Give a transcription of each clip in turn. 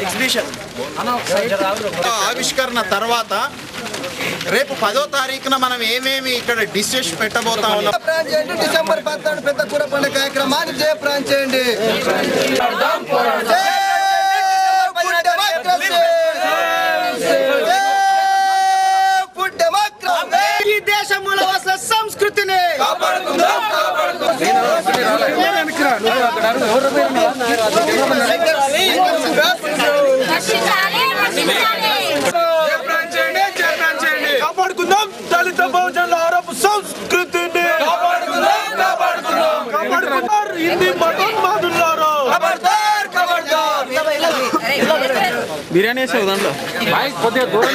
Exhibition ఆవిష్కరణ తర్వాత రేపు 10వ తారీఖున మనం ఏమేమి ఇక్కడ డిషెస్ పెట్టబోతా ఉన్నాం. డిసెంబర్ 14 పెద్ద కూర పండుగ కార్యక్రమాన్ని జయప్రదం చేయండి. ఈ దేశంలో అసలు సంస్కృతిని కాపాడుకుందాం. దళిత బహుజనుల ఆరోప సంస్కృతిని కాపాడుకుందాం. హిందీ మతోన్మాదులారా బిర్యానీ వేసావు దాంట్లో కొద్దిగా దూరం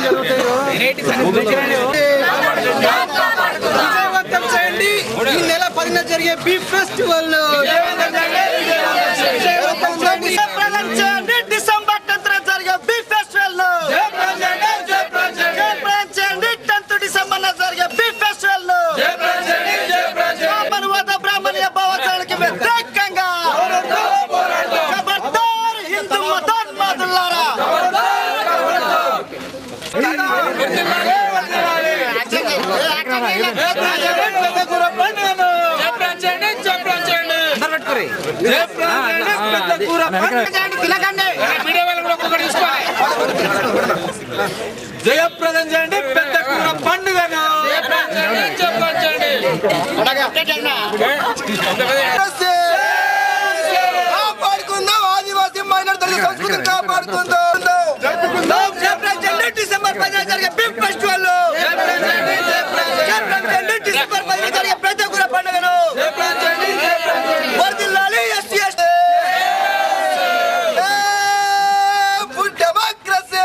విజయవంతం చేయండి. ఈ నెల 10న జరిగే బీఫ్ ఫెస్టివల్ డిసెంబర్ 10న జరిగే బీఫ్ ఫెస్టివల్ డిసెంబర్ జరిగే బీఫ్ ఫెస్టివల్ బ్రాహ్మణీయ భావజాలకి వ్యతిరేకంగా హిందూ మతోన్మాదులారా జయప్రదం చేయండి పెద్ద కూర పండుగను. కాపాడుకుందాం. ఆదివాసీ మైనారిటీ సంస్కృతిని కాపాడుకుందాం. డిసెంబర్ 10న జరిగే బీఫ్ ఫెస్టివల్ డిసెంబర్ 10న జరిగే పెద్ద కూర పండుగను వర్ధిల్లాలి. ఎస్సీ ఎస్టీ డెమోక్రసీ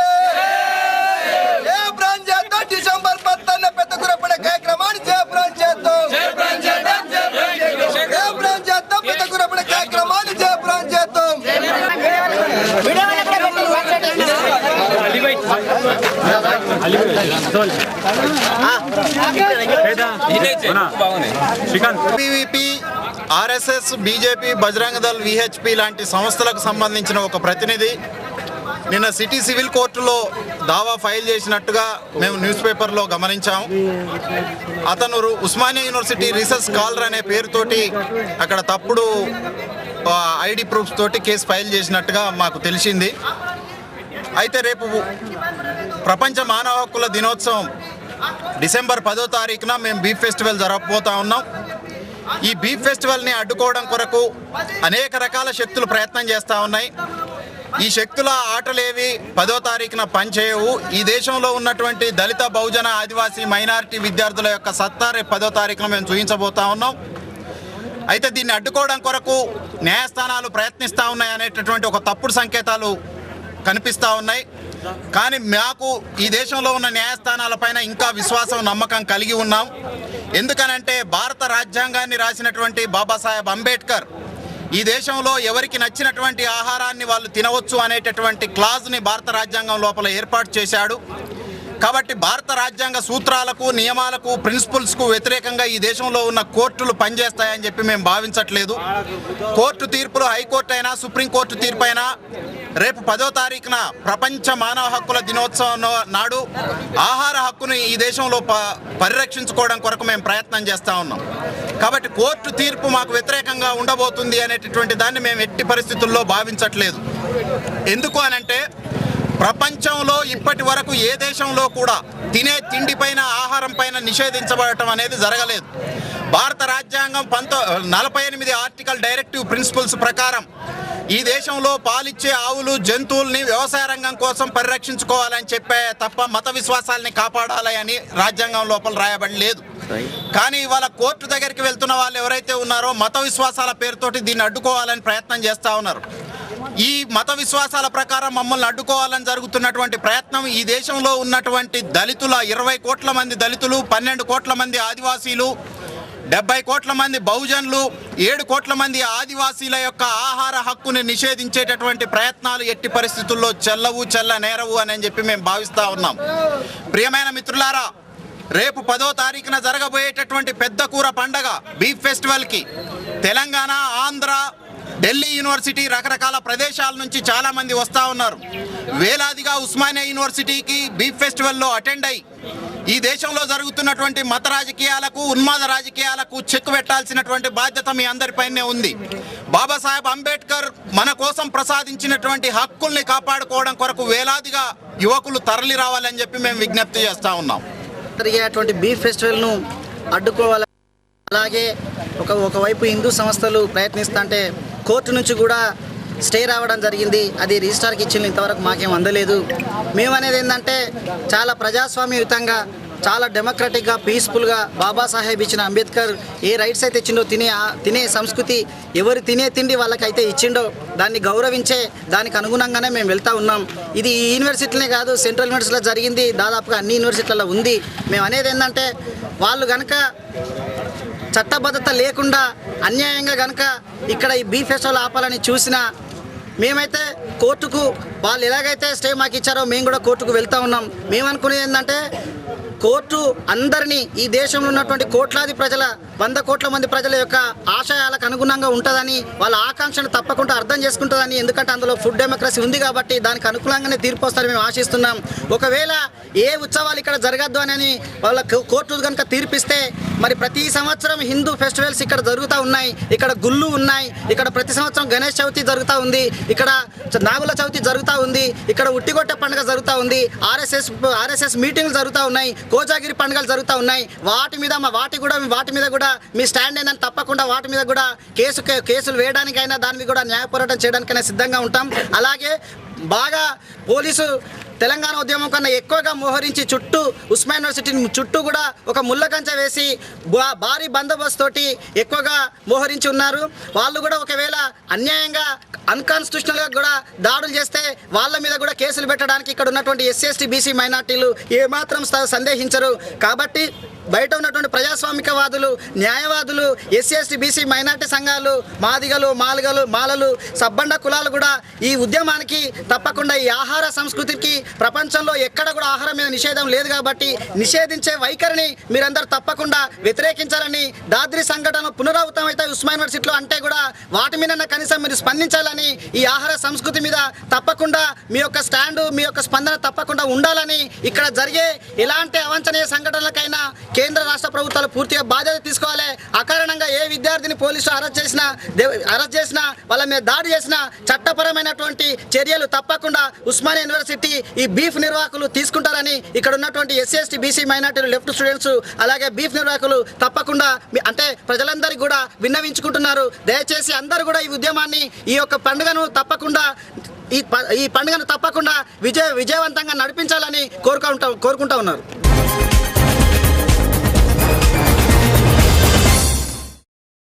జయప్రదం చేద్దాం. డిసెంబర్ 10న పెద్ద కూర పండుగ కార్యక్రమాన్ని జయప్రదం చేద్దాం. జయప్రదం చేద్దాం. పెద్ద కూర పండుగ కార్యక్రమాన్ని జయప్రదం చేద్దాం. BVP, RSS, BJP, Bajrang Dal, VHP లాంటి సంస్థలకు సంబంధించిన ఒక ప్రతినిధి నిన్న సిటీ సివిల్ కోర్టులో దావా ఫైల్ చేసినట్టుగా మేము న్యూస్ పేపర్లో గమనించాం. అతను ఉస్మానియా యూనివర్సిటీ రీసెర్చ్ స్కాలర్ అనే పేరుతోటి అక్కడ తప్పుడు ఐడి ప్రూఫ్స్ తోటి కేసు ఫైల్ చేసినట్టుగా మాకు తెలిసింది. అయితే రేపు ప్రపంచ మానవ హక్కుల దినోత్సవం డిసెంబర్ 10వ తారీఖున మేము బీఫ్ ఫెస్టివల్ జరగబోతా ఉన్నాం. ఈ బీఫ్ ఫెస్టివల్ని అడ్డుకోవడం కొరకు అనేక రకాల శక్తులు ప్రయత్నం చేస్తూ ఉన్నాయి. ఈ శక్తుల ఆటలేవి 10వ తారీఖున పనిచేయవు. ఈ దేశంలో ఉన్నటువంటి దళిత, బహుజన, ఆదివాసీ, మైనారిటీ విద్యార్థుల యొక్క సత్తా రేపు 10వ తారీఖున మేము చూపించబోతా ఉన్నాం. అయితే దీన్ని అడ్డుకోవడం కొరకు న్యాయస్థానాలు ప్రయత్నిస్తూ ఉన్నాయి అనేటటువంటి ఒక తప్పుడు సంకేతాలు కనిపిస్తూ ఉన్నాయి. కానీ మాకు ఈ దేశంలో ఉన్న న్యాయస్థానాలపైన ఇంకా విశ్వాసం, నమ్మకం కలిగి ఉన్నాం. ఎందుకనంటే భారత రాజ్యాంగాన్ని రాసినటువంటి బాబాసాహెబ్ అంబేద్కర్ ఈ దేశంలో ఎవరికి నచ్చినటువంటి ఆహారాన్ని వాళ్ళు తినవచ్చు అనేటటువంటి క్లాజ్ని భారత రాజ్యాంగం లోపల ఏర్పాటు చేశాడు. కాబట్టి భారత రాజ్యాంగ సూత్రాలకు, నియమాలకు, ప్రిన్సిపల్స్కు వ్యతిరేకంగా ఈ దేశంలో ఉన్న కోర్టులు పనిచేస్తాయని చెప్పి మేము భావించట్లేదు. కోర్టు తీర్పులు హైకోర్టు అయినా, సుప్రీంకోర్టు తీర్పు అయినా రేపు 10వ తారీఖున ప్రపంచ మానవ హక్కుల దినోత్సవం నాడు ఆహార హక్కును ఈ దేశంలో పరిరక్షించుకోవడం కొరకు మేము ప్రయత్నం చేస్తూ ఉన్నాం. కాబట్టి కోర్టు తీర్పు మాకు వ్యతిరేకంగా ఉండబోతుంది అనేటటువంటి దాన్ని మేము ఎట్టి పరిస్థితుల్లో భావించట్లేదు. ఎందుకు అనంటే ప్రపంచంలో ఇప్పటి వరకు ఏ దేశంలో కూడా తినే తిండిపైన, ఆహారం పైన నిషేధించబడటం అనేది జరగలేదు. భారత రాజ్యాంగం 48 ఆర్టికల్ డైరెక్టివ్ ప్రిన్సిపల్స్ ప్రకారం ఈ దేశంలో పాలిచ్చే ఆవులు, జంతువుల్ని వ్యవసాయ రంగం కోసం పరిరక్షించుకోవాలని చెప్పే తప్ప మత విశ్వాసాలని కాపాడాలి అని రాజ్యాంగం లోపల రాయబడి లేదు. కానీ ఇవాళ కోర్టు దగ్గరికి వెళ్తున్న వాళ్ళు ఎవరైతే ఉన్నారో మత విశ్వాసాల పేరుతోటి దీన్ని అడ్డుకోవాలని ప్రయత్నం చేస్తూ ఉన్నారు. ఈ మత విశ్వాసాల ప్రకారం మమ్మల్ని అడ్డుకోవాలని జరుగుతున్నటువంటి ప్రయత్నం ఈ దేశంలో ఉన్నటువంటి దళితుల 20 కోట్ల మంది దళితులు, 12 కోట్ల మంది ఆదివాసీలు, 70 కోట్ల మంది బహుజనులు, 7 కోట్ల మంది ఆదివాసీల యొక్క ఆహార హక్కుని నిషేధించేటటువంటి ప్రయత్నాలు ఎట్టి పరిస్థితుల్లో చెల్లనేరవు అని చెప్పి మేము భావిస్తూ ఉన్నాం. ప్రియమైన మిత్రులారా, రేపు 10వ తారీఖున జరగబోయేటటువంటి పెద్ద కూర పండగ బీఫ్ ఫెస్టివల్కి తెలంగాణ, ఆంధ్ర, ఢిల్లీ యూనివర్సిటీ రకరకాల ప్రదేశాల నుంచి చాలామంది వస్తూ ఉన్నారు. వేలాదిగా ఉస్మానియా యూనివర్సిటీకి బీఫ్ ఫెస్టివల్లో అటెండ్ అయ్యి ఈ దేశంలో జరుగుతున్నటువంటి మత రాజకీయాలకు, ఉన్మాద రాజకీయాలకు చెక్ పెట్టాల్సినటువంటి బాధ్యత మీ అందరిపైనే ఉంది. బాబాసాహెబ్ అంబేద్కర్ మన కోసం ప్రసాదించినటువంటి హక్కుల్ని కాపాడుకోవడం కొరకు వేలాదిగా యువకులు తరలి రావాలని చెప్పి మేము విజ్ఞప్తి చేస్తూ ఉన్నాం. జరిగేటువంటి బీఫ్ ఫెస్టివల్ను అడ్డుకోవాలి. అలాగే ఒకవైపు హిందూ సంస్థలు ప్రయత్నిస్తుంటే కోర్టు నుంచి కూడా స్టే రావడం జరిగింది. అది రిజిస్ట్రార్కి ఇచ్చింది, ఇంతవరకు మాకేం అందలేదు. మేమనేది ఏంటంటే చాలా ప్రజాస్వామ్యయుతంగా, చాలా డెమోక్రటిక్గా, పీస్ఫుల్గా బాబాసాహెబ్ ఇచ్చిన అంబేద్కర్ ఏ రైట్స్ అయితే ఇచ్చిండో, తినే సంస్కృతి ఎవరు తినే తిండి వాళ్ళకైతే ఇచ్చిండో దాన్ని గౌరవించే దానికి అనుగుణంగానే మేము వెళ్తూ ఉన్నాం. ఇది ఈ యూనివర్సిటీలనే కాదు, సెంట్రల్ యూనివర్సిటీలో జరిగింది, దాదాపుగా అన్ని యూనివర్సిటీలలో ఉంది. మేము అనేది ఏంటంటే వాళ్ళు కనుక చట్టబద్ధత లేకుండా అన్యాయంగా కనుక ఇక్కడ ఈ బీఫ్ ఫెస్టివల్ ఆపాలని చూసినా మేమైతే కోర్టుకు వాళ్ళు ఎలాగైతే స్టే మాకు ఇచ్చారో మేము కూడా కోర్టుకు వెళ్తూ ఉన్నాం. మేము అనుకునేది ఏంటంటే కోర్టు అందరినీ, ఈ దేశంలో ఉన్నటువంటి కోట్లాది ప్రజల 100 కోట్ల మంది ప్రజల యొక్క ఆశయాలకు అనుగుణంగా ఉంటుందని, వాళ్ళ ఆకాంక్షను తప్పకుండా అర్థం చేసుకుంటుందని, ఎందుకంటే అందులో ఫుడ్ డెమోక్రసీ ఉంది కాబట్టి దానికి అనుకూలంగానే తీర్పు వస్తారని మేము ఆశిస్తున్నాం. ఒకవేళ ఏ ఉత్సవాలు ఇక్కడ జరగద్దు అని వాళ్ళ కోర్టు కనుక తీర్పిస్తే మరి ప్రతి సంవత్సరం హిందూ ఫెస్టివల్స్ ఇక్కడ జరుగుతూ ఉన్నాయి. ఇక్కడ గుళ్ళు ఉన్నాయి, ఇక్కడ ప్రతి సంవత్సరం గణేష్ చవితి జరుగుతూ ఉంది, ఇక్కడ నాగుల చవితి జరుగుతూ ఉంది, ఇక్కడ ఉట్టిగొట్ట పండుగ జరుగుతూ ఉంది, ఆర్ఎస్ఎస్ మీటింగ్లు జరుగుతూ ఉన్నాయి, కోజాగిరి పండుగలు జరుగుతూ ఉన్నాయి. వాటి మీద కూడా మీ స్టాండ్ ఏందని తప్పకుండా వాటి మీద కూడా కేసులు వేయడానికైనా, దాని మీద కూడా న్యాయ పోరాటం చేయడానికైనా సిద్ధంగా ఉంటాం. అలాగే బాగా పోలీసు తెలంగాణ ఉద్యమం కన్నా ఎక్కువగా మోహరించి ఉస్మానియా యూనివర్సిటీ చుట్టూ కూడా ఒక ముళ్ళ కంచె వేసి భారీ బందోబస్తు తోటి ఎక్కువగా మోహరించి ఉన్నారు. వాళ్ళు కూడా ఒకవేళ అన్యాయంగా అన్కాన్స్టిట్యూషనల్గా కూడా దాడులు చేస్తే వాళ్ళ మీద కూడా కేసులు పెట్టడానికి ఇక్కడ ఉన్నటువంటి SC/ST BC మైనార్టీలు ఏమాత్రం సందేహించరు. కాబట్టి బయట ఉన్నటువంటి ప్రజాస్వామికవాదులు, న్యాయవాదులు, SC/ST BC మైనార్టీ సంఘాలు, మాదిగలు, మాలలు, సబ్బండ కులాలు కూడా ఈ ఉద్యమానికి తప్పకుండా, ఈ ఆహార సంస్కృతికి ప్రపంచంలో ఎక్కడ కూడా ఆహారం మీద నిషేధం లేదు కాబట్టి నిషేధించే వైఖరిని మీరందరూ తప్పకుండా వ్యతిరేకించాలని, దాద్రి సంఘటన పునరావృతం అయితే ఉస్మానియా యూనివర్సిటీలో అంటే కూడా వాటి మీద కనీసం మీరు స్పందించాలని, ఈ ఆహార సంస్కృతి మీద తప్పకుండా మీ యొక్క స్టాండు, మీ యొక్క స్పందన తప్పకుండా ఉండాలని, ఇక్కడ జరిగే ఎలాంటి అవాంఛనీయ సంఘటనలకైనా కేంద్ర రాష్ట్ర ప్రభుత్వాలు పూర్తిగా బాధ్యత తీసుకోవాలి. అకారణంగా ఏ విద్యార్థిని పోలీసులు అరెస్ట్ చేసినా వాళ్ళ మీద దాడి చేసినా చట్టపరమైనటువంటి చర్యలు తప్పకుండా ఉస్మానియా యూనివర్సిటీ ఈ బీఫ్ నిర్వాహకులు తీసుకుంటారని ఇక్కడ ఉన్నటువంటి SC/ST BC మైనార్టీలు, లెఫ్ట్ స్టూడెంట్స్, అలాగే బీఫ్ నిర్వాహకులు తప్పకుండా అంటే ప్రజలందరికీ కూడా విన్నవించుకుంటున్నారు. దయచేసి అందరూ కూడా ఈ ఉద్యమాన్ని, ఈ యొక్క పండుగను తప్పకుండా ఈ పండుగను తప్పకుండా విజయవంతంగా నడిపించాలని కోరుకుంటా ఉన్నారు.